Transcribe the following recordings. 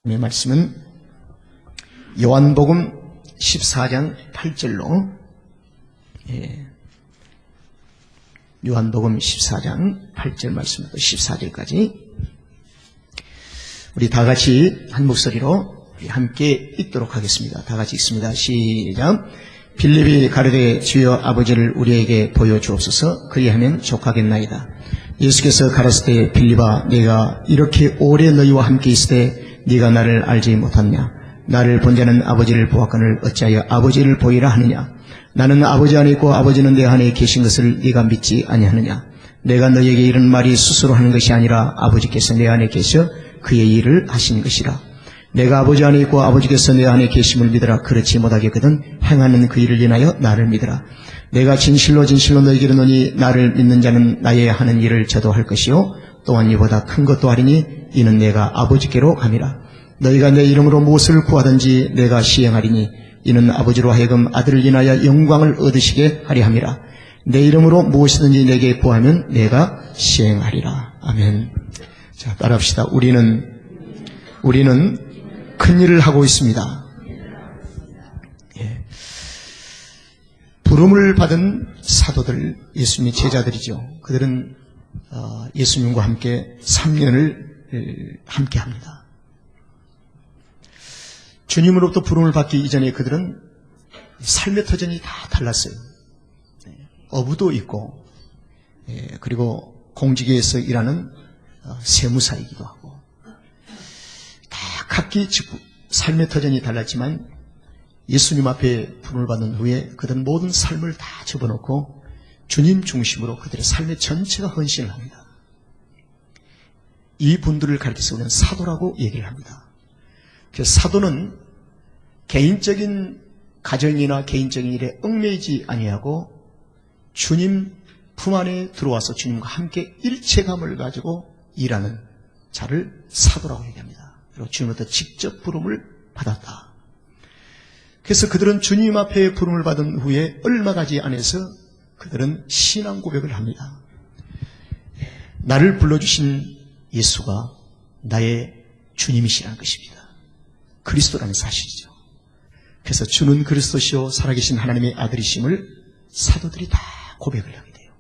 말씀은 요한복음 14장 8절로 요한복음 14장 8절 말씀부터 14절까지 우리 다 같이 한 목소리로 함께 읽도록 하겠습니다. 다 같이 읽습니다. 시작. 빌립이 가르되 주여 아버지를 우리에게 보여주옵소서. 그리하면 족하겠나이다. 예수께서 가라사대 빌립아 내가 이렇게 오래 너희와 함께 있으되 네가 나를 알지 못하느냐. 나를 본 자는 아버지를 보았거늘 어찌하여 아버지를 보이라 하느냐. 나는 아버지 안에 있고 아버지는 내 안에 계신 것을 네가 믿지 아니하느냐. 내가 너희에게 이런 말이 스스로 하는 것이 아니라 아버지께서 내 안에 계셔 그의 일을 하신 것이라. 내가 아버지 안에 있고 아버지께서 내 안에 계심을 믿으라. 그렇지 못하겠거든 행하는 그 일을 인하여 나를 믿으라. 내가 진실로 진실로 너희에게 이르노니 나를 믿는 자는 나의 하는 일을 저도 할 것이요 또한 이보다 큰 것도 하리니 이는 내가 아버지께로 감이라. 너희가 내 이름으로 무엇을 구하든지 내가 시행하리니 이는 아버지로 하여금 아들을 인하여 영광을 얻으시게 하리 함이라. 내 이름으로 무엇이든지 내게 구하면 내가 시행하리라. 아멘. 자, 따라합시다. 우리는 큰 일을 하고 있습니다. 예. 부름을 받은 사도들, 예수님의 제자들이죠. 그들은 예수님과 함께 3년을 함께 합니다. 주님으로부터 부름을 받기 이전에 그들은 삶의 터전이 다 달랐어요. 어부도 있고, 그리고 공직에서 일하는 세무사이기도 하고, 다 각기 삶의 터전이 달랐지만 예수님 앞에 부름을 받는 후에 그들은 모든 삶을 다 접어놓고 주님 중심으로 그들의 삶의 전체가 헌신을 합니다. 이 분들을 가리켜서 우리는 사도라고 얘기를 합니다. 그래서 사도는 개인적인 가정이나 개인적인 일에 얽매이지 아니하고 주님 품 안에 들어와서 주님과 함께 일체감을 가지고 일하는 자를 사도라고 얘기합니다. 그리고 주님부터 직접 부름을 받았다. 그래서 그들은 주님 앞에 부름을 받은 후에 얼마 가지 안에서 그들은 신앙 고백을 합니다. 나를 불러주신 예수가 나의 주님이시라는 것입니다. 그리스도라는 사실이죠. 그래서 주는 그리스도시요 살아계신 하나님의 아들이심을 사도들이 다 고백을 하게 돼요.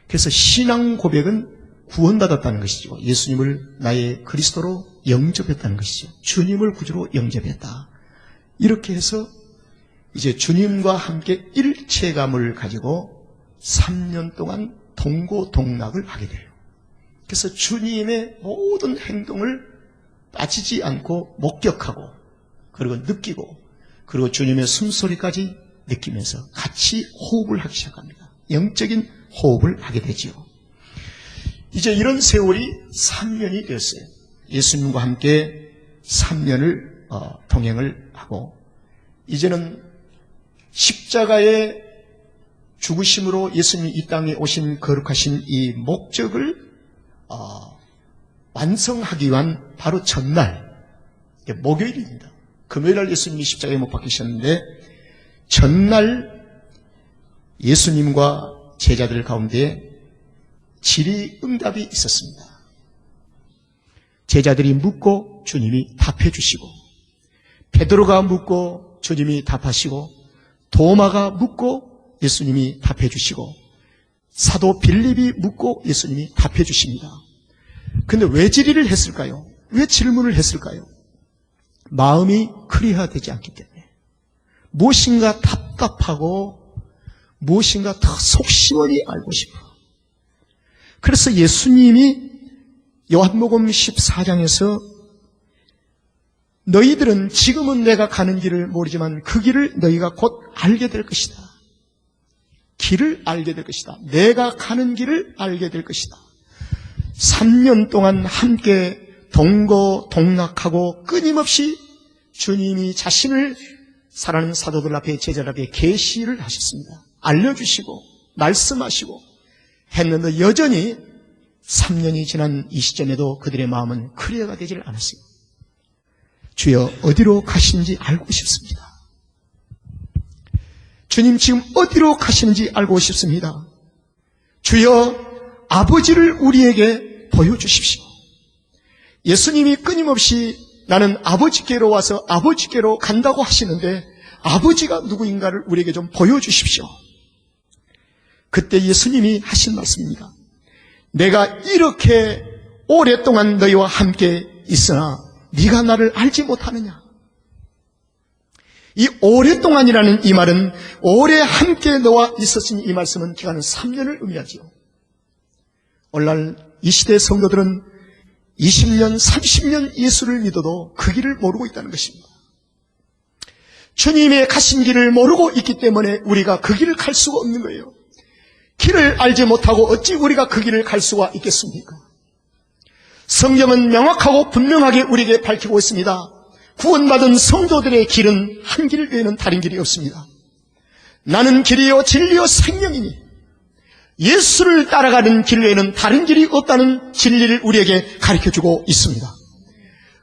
그래서 신앙 고백은 구원받았다는 것이죠. 예수님을 나의 그리스도로 영접했다는 것이죠. 주님을 구주로 영접했다. 이렇게 해서 이제 주님과 함께 일체감을 가지고 3년 동안 동고동락을 하게 돼요. 그래서 주님의 모든 행동을 빠지지 않고 목격하고 그리고 느끼고 그리고 주님의 숨소리까지 느끼면서 같이 호흡을 하기 시작합니다. 영적인 호흡을 하게 되지요. 이제 이런 세월이 3년이 되었어요. 예수님과 함께 3년을 동행을 하고 이제는 십자가의 죽으심으로 예수님이 이 땅에 오신 거룩하신 이 목적을 완성하기 위한 바로 전날, 목요일입니다. 금요일날 예수님이 십자가에 못 박히셨는데 전날 예수님과 제자들 가운데 질의응답이 있었습니다. 제자들이 묻고 주님이 답해 주시고 베드로가 묻고 주님이 답하시고 도마가 묻고 예수님이 답해 주시고 사도 빌립이 묻고 예수님이 답해 주십니다. 근데 왜 질의를 했을까요? 왜 질문을 했을까요? 마음이 클리어되지 않기 때문에 무엇인가 답답하고 무엇인가 더 속시원히 알고 싶어. 그래서 예수님이 요한복음 14장에서 너희들은 지금은 내가 가는 길을 모르지만 그 길을 너희가 곧 알게 될 것이다. 길을 알게 될 것이다. 내가 가는 길을 알게 될 것이다. 3년 동안 함께 동고동락하고 끊임없이 주님이 자신을 사랑하는 사도들 앞에 제자들 앞에 계시를 하셨습니다. 알려주시고 말씀하시고 했는데 여전히 3년이 지난 이 시점에도 그들의 마음은 클리어가 되질 않았어요. 주여 어디로 가시는지 알고 싶습니다. 주님 지금 어디로 가시는지 알고 싶습니다. 주여 아버지를 우리에게 보여주십시오. 예수님이 끊임없이 나는 아버지께로 와서 아버지께로 간다고 하시는데 아버지가 누구인가를 우리에게 좀 보여주십시오. 그때 예수님이 하신 말씀입니다. 내가 이렇게 오랫동안 너희와 함께 있으나 네가 나를 알지 못하느냐. 이 오랫동안이라는 이 말은 오래 함께 너와 있었으니 이 말씀은 기간은 3년을 의미하지요. 오늘날 이 시대 성도들은 20년, 30년 예수를 믿어도 그 길을 모르고 있다는 것입니다. 주님의 가신 길을 모르고 있기 때문에 우리가 그 길을 갈 수가 없는 거예요. 길을 알지 못하고 어찌 우리가 그 길을 갈 수가 있겠습니까? 성경은 명확하고 분명하게 우리에게 밝히고 있습니다. 구원받은 성도들의 길은 한 길 외에는 다른 길이 없습니다. 나는 길이요 진리요 생명이니 예수를 따라가는 길 외에는 다른 길이 없다는 진리를 우리에게 가르쳐주고 있습니다.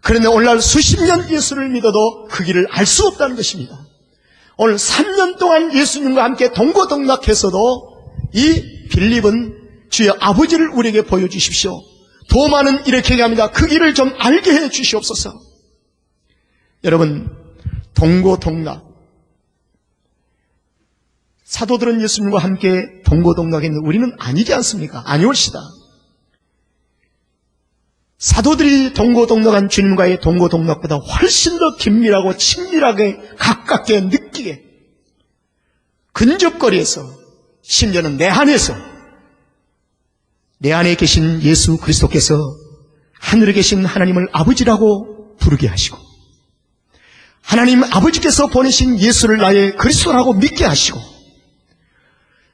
그런데 오늘날 수십 년 예수를 믿어도 그 길을 알 수 없다는 것입니다. 오늘 3년 동안 예수님과 함께 동고동락해서도 이 빌립은 주의 아버지를 우리에게 보여주십시오. 도마는 이렇게 얘기합니다. 그 길을 좀 알게 해 주시옵소서. 여러분, 동고동락, 사도들은 예수님과 함께 동고동락했는데 우리는 아니지 않습니까? 아니올시다. 사도들이 동고동락한 주님과의 동고동락보다 훨씬 더 긴밀하고 친밀하게 가깝게 느끼게 근접거리에서 심지어는 내 안에서 내 안에 계신 예수 그리스도께서 하늘에 계신 하나님을 아버지라고 부르게 하시고 하나님 아버지께서 보내신 예수를 나의 그리스도라고 믿게 하시고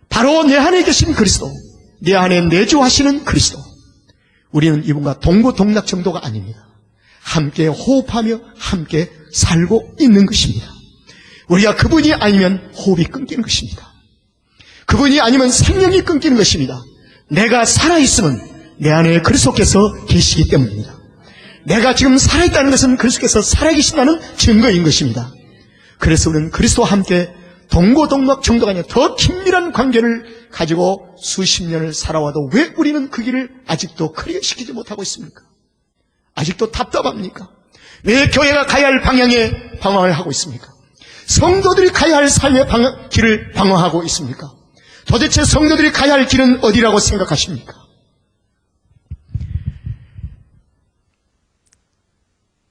바로 내 안에 계신 그리스도, 내 안에 내주하시는 그리스도, 우리는 이분과 동고동락 정도가 아닙니다. 함께 호흡하며 함께 살고 있는 것입니다. 우리가 그분이 아니면 호흡이 끊기는 것입니다. 그분이 아니면 생명이 끊기는 것입니다. 내가 살아있으면 내 안에 그리스도께서 계시기 때문입니다. 내가 지금 살아있다는 것은 그리스도께서 살아계신다는 증거인 것입니다. 그래서 우리는 그리스도와 함께 동고동락 정도가 아니라 더 긴밀한 관계를 가지고 수십 년을 살아와도 왜 우리는 그 길을 아직도 클리어시키지 못하고 있습니까? 아직도 답답합니까? 왜 교회가 가야 할 방향에 방황을 하고 있습니까? 성도들이 가야 할 삶의 길을 방황하고 있습니까? 도대체 성도들이 가야 할 길은 어디라고 생각하십니까?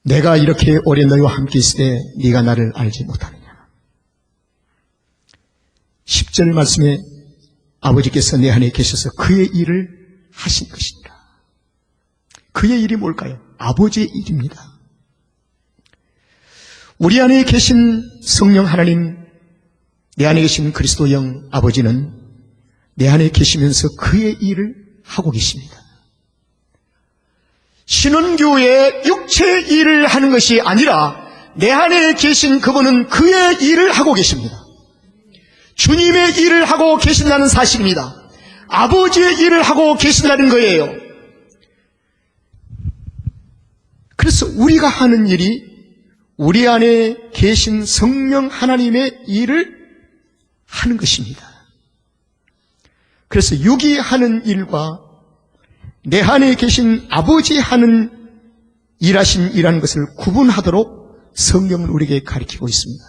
내가 이렇게 오래 너희와 함께 있을 때 네가 나를 알지 못하느냐. 10절 말씀에 아버지께서 내 안에 계셔서 그의 일을 하신 것이니라. 그의 일이 뭘까요? 아버지의 일입니다. 우리 안에 계신 성령 하나님, 내 안에 계신 그리스도 영 아버지는 내 안에 계시면서 그의 일을 하고 계십니다. 신혼교회의 육체의 일을 하는 것이 아니라 내 안에 계신 그분은 그의 일을 하고 계십니다. 주님의 일을 하고 계신다는 사실입니다. 아버지의 일을 하고 계신다는 거예요. 그래서 우리가 하는 일이 우리 안에 계신 성령 하나님의 일을 하는 것입니다. 그래서 육이 하는 일과 내 안에 계신 아버지 하는 일하신 일하는 것을 구분하도록 성경은 우리에게 가르치고 있습니다.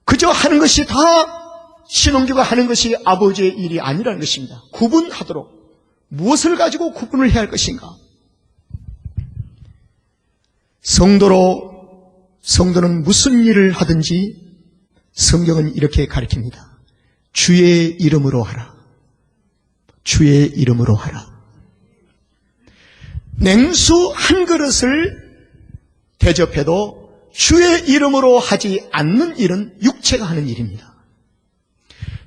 그저 하는 것이 다 신혼교가 하는 것이 아버지의 일이 아니라는 것입니다. 구분하도록 무엇을 가지고 구분을 해야 할 것인가? 성도는 무슨 일을 하든지 성경은 이렇게 가르칩니다. 주의 이름으로 하라. 주의 이름으로 하라. 냉수 한 그릇을 대접해도 주의 이름으로 하지 않는 일은 육체가 하는 일입니다.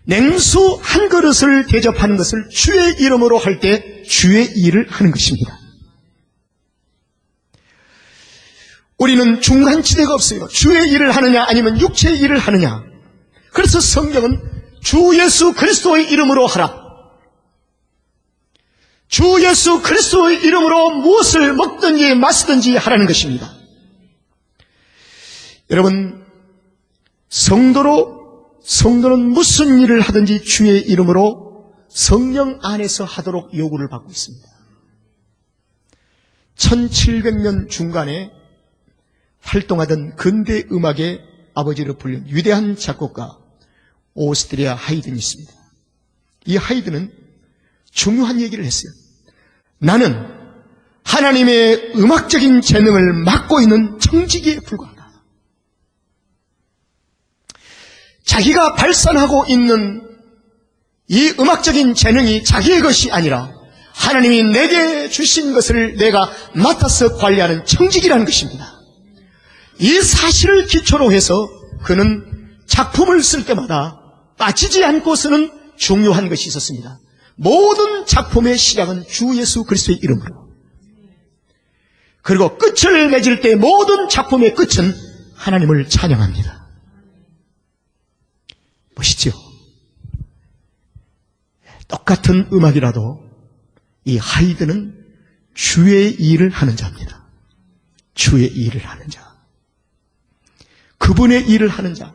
냉수 한 그릇을 대접하는 것을 주의 이름으로 할 때 주의 일을 하는 것입니다. 우리는 중간지대가 없어요. 주의 일을 하느냐 아니면 육체의 일을 하느냐. 그래서 성경은 주 예수 그리스도의 이름으로 하라. 주 예수 그리스도의 이름으로 무엇을 먹든지 마시든지 하라는 것입니다. 여러분, 성도는 무슨 일을 하든지 주의 이름으로 성령 안에서 하도록 요구를 받고 있습니다. 1700년 중간에 활동하던 근대 음악의 아버지로 불린 위대한 작곡가 오스트리아 하이든이 있습니다. 이 하이든은 중요한 얘기를 했어요. 나는 하나님의 음악적인 재능을 맡고 있는 청지기에 불과하다. 자기가 발산하고 있는 이 음악적인 재능이 자기의 것이 아니라 하나님이 내게 주신 것을 내가 맡아서 관리하는 청지기라는 것입니다. 이 사실을 기초로 해서 그는 작품을 쓸 때마다 빠지지 않고 쓰는 중요한 것이 있었습니다. 모든 작품의 시작은 주 예수 그리스도의 이름으로, 그리고 끝을 맺을 때 모든 작품의 끝은 하나님을 찬양합니다. 멋있죠? 똑같은 음악이라도 이 하이든은 주의 일을 하는 자입니다. 주의 일을 하는 자. 그분의 일을 하는 자.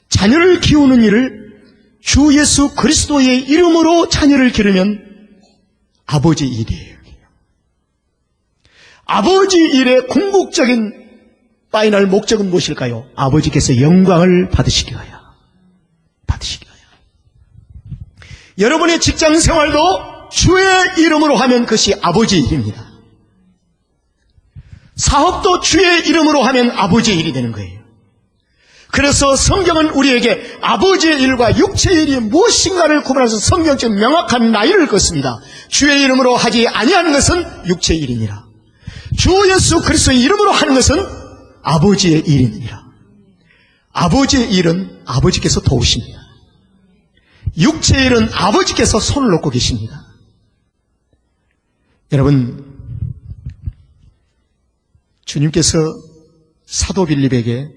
자녀를 키우는 일을 주 예수 그리스도의 이름으로 자녀를 기르면 아버지 일이에요. 아버지 일의 궁극적인 파이널 목적은 무엇일까요? 아버지께서 영광을 받으시기 위하여. 여러분의 직장 생활도 주의 이름으로 하면 그것이 아버지 일입니다. 사업도 주의 이름으로 하면 아버지의 일이 되는 거예요. 그래서 성경은 우리에게 아버지의 일과 육체의 일이 무엇인가를 구분해서 성경적 명확한 라인을 긋습니다. 주의 이름으로 하지 아니하는 것은 육체의 일이니라. 주 예수 그리스도의 이름으로 하는 것은 아버지의 일이니라. 아버지의 일은 아버지께서 도우십니다. 육체의 일은 아버지께서 손을 놓고 계십니다. 여러분, 주님께서 사도 빌립에게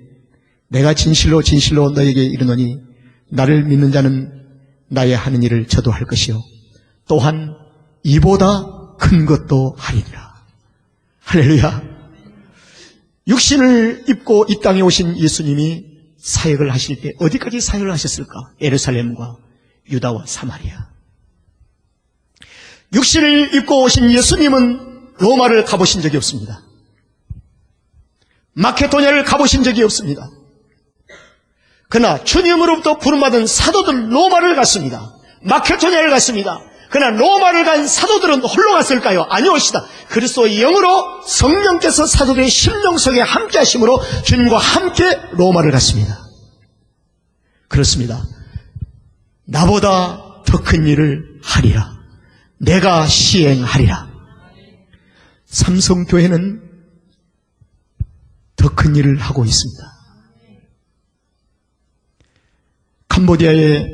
내가 진실로 진실로 너에게 이르노니 나를 믿는 자는 나의 하는 일을 저도 할 것이요 또한 이보다 큰 것도 하리니라. 할렐루야. 육신을 입고 이 땅에 오신 예수님이 사역을 하실 때 어디까지 사역을 하셨을까? 예루살렘과 유다와 사마리아. 육신을 입고 오신 예수님은 로마를 가보신 적이 없습니다. 마케도냐를 가보신 적이 없습니다. 그러나 주님으로부터 부름받은 사도들 로마를 갔습니다. 마케도냐를 갔습니다. 그러나 로마를 간 사도들은 홀로 갔을까요? 아니오시다. 그리스도의 영으로 성령께서 사도들의 심령 속에 함께 하심으로 주님과 함께 로마를 갔습니다. 그렇습니다. 나보다 더 큰 일을 하리라. 내가 시행하리라. 삼성교회는 더 큰 일을 하고 있습니다. 캄보디아의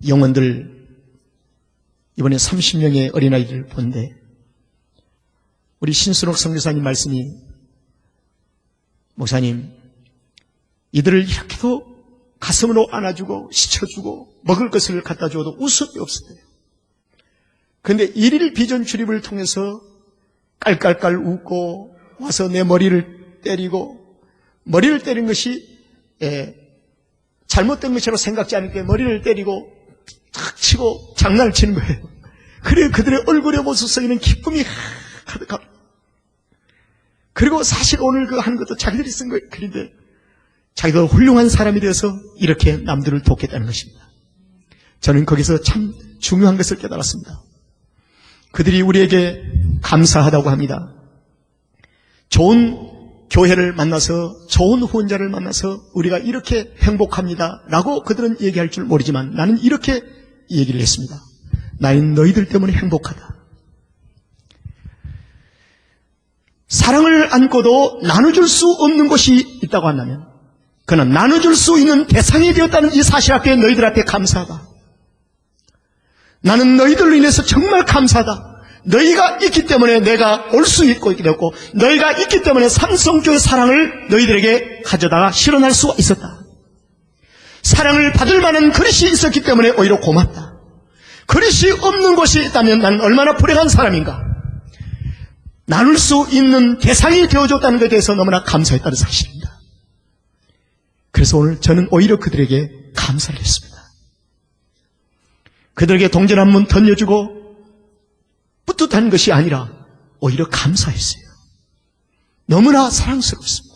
영혼들 이번에 30명의 어린아이들 본데 우리 신순옥 선교사님 말씀이 목사님 이들을 이렇게도 가슴으로 안아주고 씻어주고 먹을 것을 갖다 주어도 웃음이 없었대요. 그런데 일일 비전 출입을 통해서 깔깔깔 웃고 와서 내 머리를 때리고 머리를 때린 것이 잘못된 것이라고 생각지 않을 때 머리를 때리고 탁 치고 장난을 치는 거예요. 그래 그들의 얼굴의 모습 속에는 기쁨이 가득합니다. 그리고 사실 오늘 그 하는 것도 자기들이 쓴 거예요. 그런데 자기도 훌륭한 사람이 되어서 이렇게 남들을 돕겠다는 것입니다. 저는 거기서 참 중요한 것을 깨달았습니다. 그들이 우리에게 감사하다고 합니다. 좋은 교회를 만나서 좋은 후원자를 만나서 우리가 이렇게 행복합니다 라고 그들은 얘기할 줄 모르지만 나는 이렇게 얘기를 했습니다. 나는 너희들 때문에 행복하다. 사랑을 안고도 나눠줄 수 없는 것이 있다고 한다면 그러나 나눠줄 수 있는 대상이 되었다는 이 사실 앞에 너희들 앞에 감사하다. 나는 너희들로 인해서 정말 감사하다. 너희가 있기 때문에 내가 올 수 있고 있게 되었고 너희가 있기 때문에 삼성교회 사랑을 너희들에게 가져다가 실현할 수가 있었다. 사랑을 받을 만한 그릇이 있었기 때문에 오히려 고맙다. 그릇이 없는 곳이 있다면 나는 얼마나 불행한 사람인가. 나눌 수 있는 대상이 되어줬다는 것에 대해서 너무나 감사했다는 사실입니다. 그래서 오늘 저는 오히려 그들에게 감사를 했습니다. 그들에게 동전 한 문 던져주고 뿌듯한 것이 아니라 오히려 감사했어요. 너무나 사랑스럽습니다.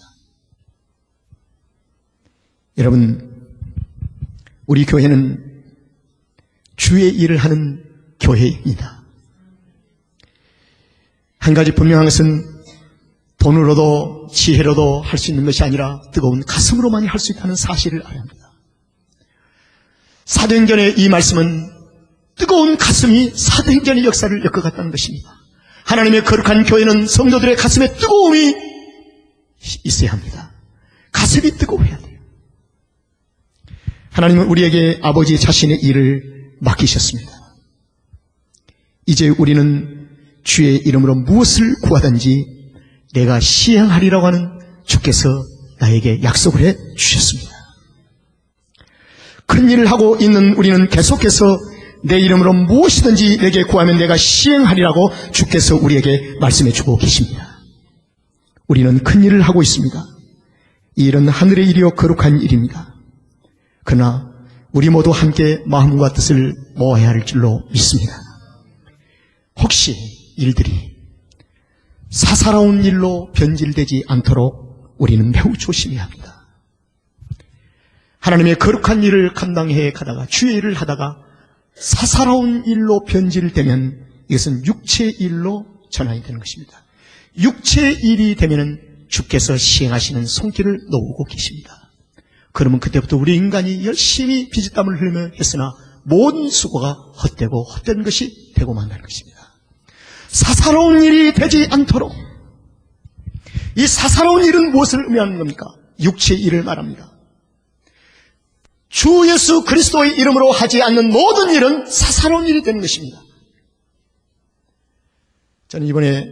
여러분, 우리 교회는 주의 일을 하는 교회입니다. 한 가지 분명한 것은 돈으로도 지혜로도 할 수 있는 것이 아니라 뜨거운 가슴으로만이 할 수 있다는 사실을 알아야 합니다. 사도행전의 이 말씀은 뜨거운 가슴이 사도행전의 역사를 엮어갔다는 것입니다. 하나님의 거룩한 교회는 성도들의 가슴에 뜨거움이 있어야 합니다. 가슴이 뜨거워야 돼요. 하나님은 우리에게 아버지 자신의 일을 맡기셨습니다. 이제 우리는 주의 이름으로 무엇을 구하든지 내가 시행하리라고 하는 주께서 나에게 약속을 해 주셨습니다. 큰 일을 하고 있는 우리는 계속해서 내 이름으로 무엇이든지 내게 구하면 내가 시행하리라고 주께서 우리에게 말씀해 주고 계십니다. 우리는 큰 일을 하고 있습니다. 이 일은 하늘의 일이요 거룩한 일입니다. 그러나 우리 모두 함께 마음과 뜻을 모아야 할 줄로 믿습니다. 혹시 일들이 사사로운 일로 변질되지 않도록 우리는 매우 조심해야 합니다. 하나님의 거룩한 일을 감당해 가다가 주의 일을 하다가 사사로운 일로 변질되면 이것은 육체의 일로 전환이 되는 것입니다. 육체의 일이 되면 주께서 시행하시는 손길을 놓고 계십니다. 그러면 그때부터 우리 인간이 열심히 피지땀을 흘리며 했으나 모든 수고가 헛되고 헛된 것이 되고 만다는 것입니다. 사사로운 일이 되지 않도록, 이 사사로운 일은 무엇을 의미하는 겁니까? 육체의 일을 말합니다. 주 예수 그리스도의 이름으로 하지 않는 모든 일은 사사로운 일이 되는 것입니다. 저는 이번에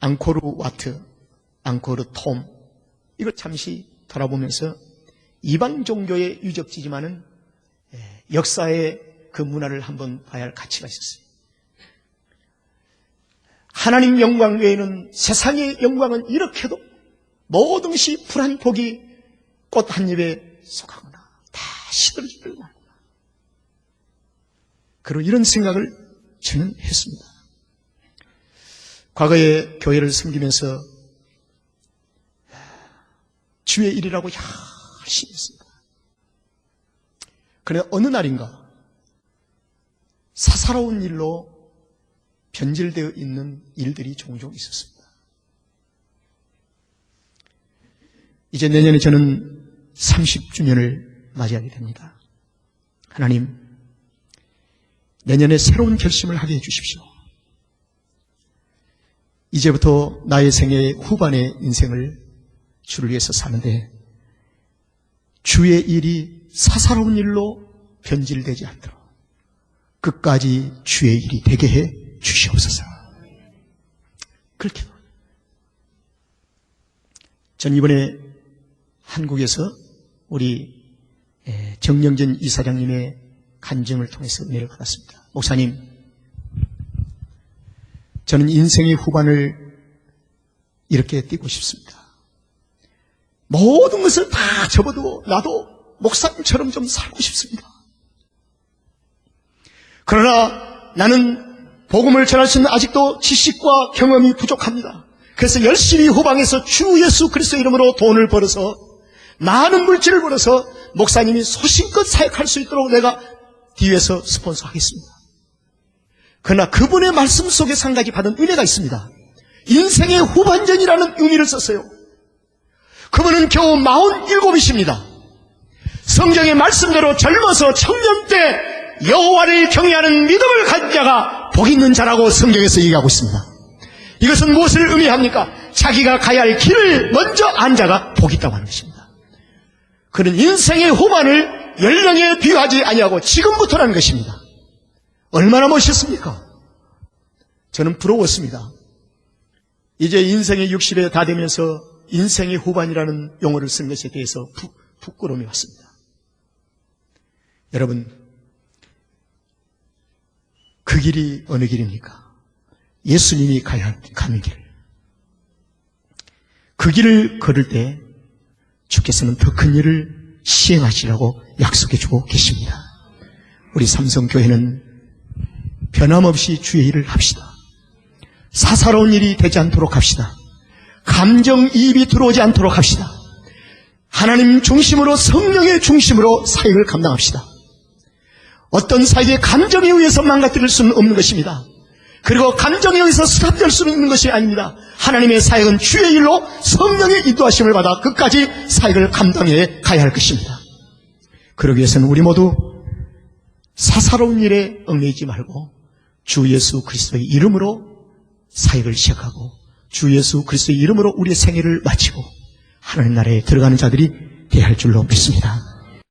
앙코르 와트, 앙코르 톰, 이걸 잠시 돌아보면서 이방 종교의 유적지지만은 역사의 그 문화를 한번 봐야 할 가치가 있었어요. 하나님 영광 외에는 세상의 영광은 이렇게도 모든 것이 불한 복이 꽃 한 입에 속하구나. 다 시들어지구나. 그리고 이런 생각을 저는 했습니다. 과거에 교회를 섬기면서 주의 일이라고 열심히 했습니다. 그런데 어느 날인가 사사로운 일로 변질되어 있는 일들이 종종 있었습니다. 이제 내년에 저는 30주년을 맞이하게 됩니다. 하나님, 내년에 새로운 결심을 하게 해주십시오. 이제부터 나의 생애 후반의 인생을 주를 위해서 사는데 주의 일이 사사로운 일로 변질되지 않도록 끝까지 주의 일이 되게 해 주시옵소서. 그렇게 전 이번에 한국에서 우리 정영진 이사장님의 간증을 통해서 은혜를 받았습니다. 목사님, 저는 인생의 후반을 이렇게 띄고 싶습니다. 모든 것을 다 접어두고 나도 목사님처럼 좀 살고 싶습니다. 그러나 나는 복음을 전할 수 있는 아직도 지식과 경험이 부족합니다. 그래서 열심히 후방에서 주 예수 그리스도 이름으로 돈을 벌어서 많은 물질을 벌어서 목사님이 소신껏 사역할 수 있도록 내가 뒤에서 스폰서하겠습니다. 그러나 그분의 말씀 속에서 한 가지 받은 은혜가 있습니다. 인생의 후반전이라는 의미를 썼어요. 그분은 겨우 47이십니다. 성경의 말씀대로 젊어서 청년 때 여호와를 경외하는 믿음을 가진 자가 복 있는 자라고 성경에서 얘기하고 있습니다. 이것은 무엇을 의미합니까? 자기가 가야 할 길을 먼저 안 자가 복 있다고 하는 것입니다. 그는 인생의 후반을 연령에 비유하지 아니하고 지금부터라는 것입니다. 얼마나 멋있습니까? 저는 부러웠습니다. 이제 인생의 60에 다 되면서 인생의 후반이라는 용어를 쓴 것에 대해서 부끄러움이 왔습니다. 여러분, 그 길이 어느 길입니까? 예수님이 가는 길. 그 길을 걸을 때 주께서는 더 큰 일을 시행하시라고 약속해주고 계십니다. 우리 삼성교회는 변함없이 주의 일을 합시다. 사사로운 일이 되지 않도록 합시다. 감정이입이 들어오지 않도록 합시다. 하나님 중심으로, 성령의 중심으로 사역을 감당합시다. 어떤 사역의 감정에 의해서 망가뜨릴 수는 없는 것입니다. 그리고 감정에 의해서 수갑될 수는 있는 것이 아닙니다. 하나님의 사역은 주의 일로 성령의 인도하심을 받아 끝까지 사역을 감당해 가야 할 것입니다. 그러기 위해서는 우리 모두 사사로운 일에 얽매이지 말고 주 예수 그리스도의 이름으로 사역을 시작하고 주 예수 그리스도의 이름으로 우리의 생애를 마치고 하나님 나라에 들어가는 자들이 되어야 할 줄로 믿습니다.